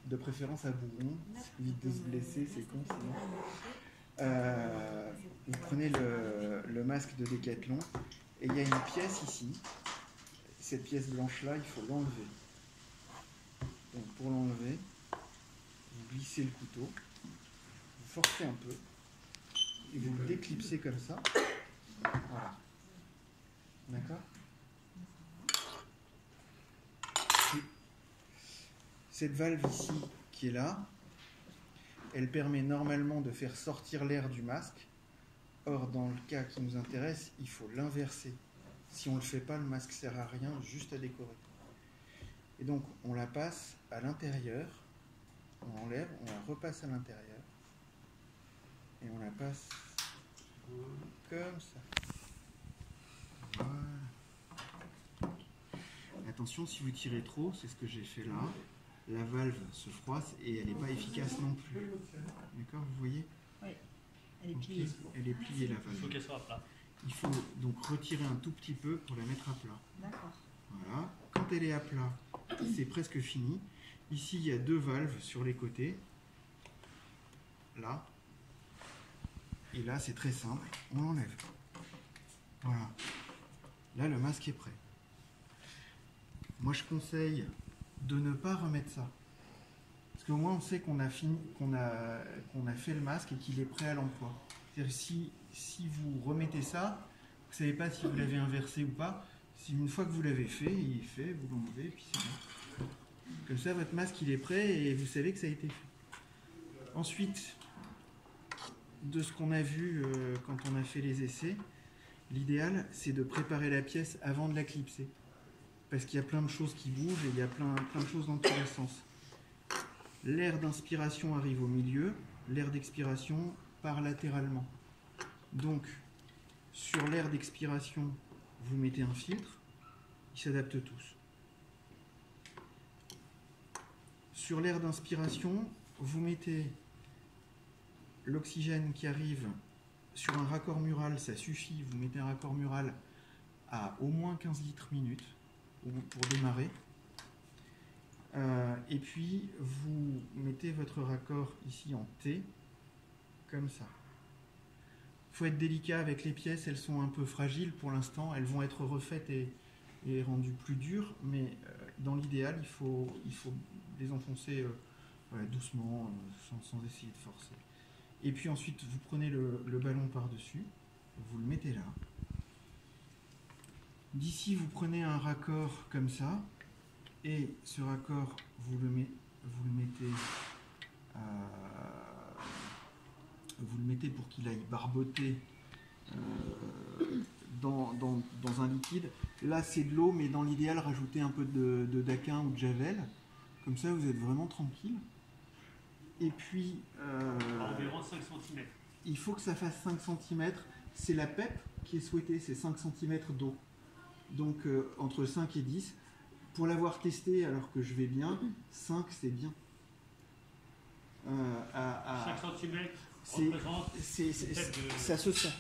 de préférence à bout. Évite de se blesser, c'est con sinon. Vous prenez le masque de Décathlon et il y a une pièce ici. Cette pièce blanche là, il faut l'enlever. Donc pour l'enlever, vous glissez le couteau, vous forcez un peu et vous le déclipsez comme ça. Voilà. D'accord ? Cette valve ici qui est là, elle permet normalement de faire sortir l'air du masque. Or, dans le cas qui nous intéresse, il faut l'inverser. Si on ne le fait pas, le masque ne sert à rien, juste à décorer. Et donc, on la passe à l'intérieur, on enlève, on la repasse à l'intérieur, et on la passe comme ça. Voilà. Attention, si vous tirez trop, c'est ce que j'ai fait là, la valve se froisse et elle n'est pas efficace non plus. D'accord, vous voyez ? Oui, elle est pliée. Elle est pliée la valve. Il faut qu'elle soit à plat. Il faut donc retirer un tout petit peu pour la mettre à plat. D'accord. Voilà. Quand elle est à plat, c'est presque fini. Ici, il y a 2 valves sur les côtés. Là. Et là, c'est très simple. On l'enlève. Voilà. Là, le masque est prêt. Moi, je conseille de ne pas remettre ça. Parce qu'au moins, on sait qu'on a fini, qu'on a fait le masque et qu'il est prêt à l'emploi. C'est-à-dire, si vous remettez ça, vous ne savez pas si vous l'avez inversé ou pas. Si une fois que vous l'avez fait, il est fait, vous l'enlevez, et puis c'est bon. Comme ça, votre masque, il est prêt et vous savez que ça a été fait. Ensuite, de ce qu'on a vu quand on a fait les essais, l'idéal, c'est de préparer la pièce avant de la clipser. Parce qu'il y a plein de choses qui bougent et il y a plein de choses dans tous les sens. L'air d'inspiration arrive au milieu, l'air d'expiration part latéralement. Donc, sur l'air d'expiration, vous mettez un filtre, ils s'adaptent tous. Sur l'air d'inspiration, vous mettez l'oxygène qui arrive sur un raccord mural, ça suffit, vous mettez un raccord mural à au moins 15 litres minute pour démarrer. Et puis, vous mettez votre raccord ici en T, comme ça. Il faut être délicat avec les pièces, elles sont un peu fragiles pour l'instant, elles vont être refaites et rendues plus dures, mais dans l'idéal, il faut les enfoncer doucement, sans essayer de forcer. Et puis ensuite, vous prenez le ballon par-dessus, vous le mettez là. D'ici, vous prenez un raccord comme ça, et ce raccord, vous le mettez pour qu'il aille barboter dans un liquide. Là, c'est de l'eau, mais dans l'idéal, rajoutez un peu de daquin ou de javel. Comme ça, vous êtes vraiment tranquille. Et puis, environ 5 cm. Il faut que ça fasse 5 cm. C'est la PEP qui est souhaitée, c'est 5 cm d'eau. Donc, entre 5 et 10. Pour l'avoir testé alors que je vais bien, 5 c'est bien. 5 cm représente ça se sent.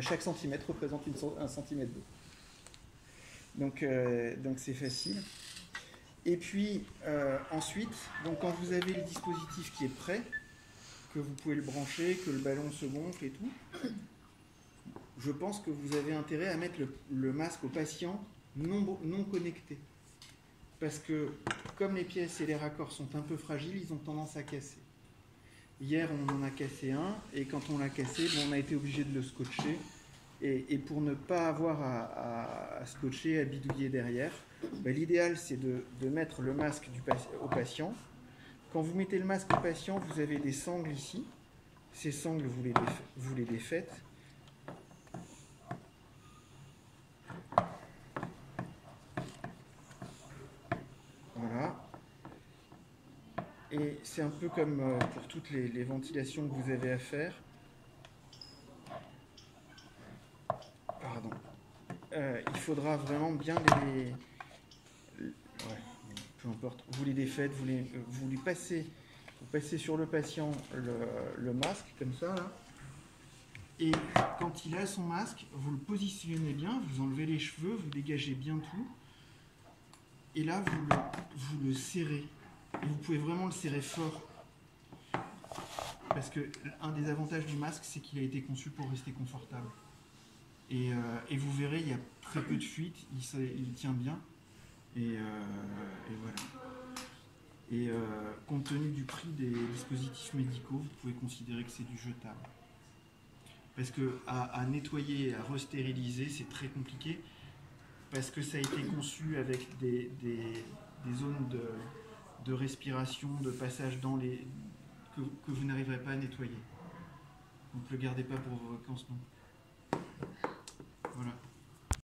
Chaque centimètre représente 1 cm d'eau. Donc c'est facile. Et puis ensuite, donc quand vous avez le dispositif qui est prêt, que vous pouvez le brancher, que le ballon se gonfle et tout, je pense que vous avez intérêt à mettre le masque au patient non connecté. Parce que comme les pièces et les raccords sont un peu fragiles, ils ont tendance à casser. Hier, on en a cassé un, et quand on l'a cassé, on a été obligé de le scotcher. Et pour ne pas avoir à scotcher, à bidouiller derrière, l'idéal, c'est de mettre le masque au patient. Quand vous mettez le masque au patient, vous avez des sangles ici. Ces sangles, vous les défaites. Voilà. Et c'est un peu comme pour toutes les ventilations que vous avez à faire. Pardon. Il faudra vraiment bien peu importe. Vous les défaites, vous passez sur le patient le masque, comme ça, là. Et quand il a son masque, vous le positionnez bien, vous enlevez les cheveux, vous dégagez bien tout. Et là, vous le serrez. Et vous pouvez vraiment le serrer fort. Parce que un des avantages du masque, c'est qu'il a été conçu pour rester confortable. Et vous verrez, il y a très peu de fuite, il tient bien. Et voilà. Et compte tenu du prix des dispositifs médicaux, vous pouvez considérer que c'est du jetable. Parce que à nettoyer et à restériliser, c'est très compliqué. Parce que ça a été conçu avec des zones de respiration, de passage dans les que vous n'arriverez pas à nettoyer. Donc ne le gardez pas pour vos vacances non. Voilà.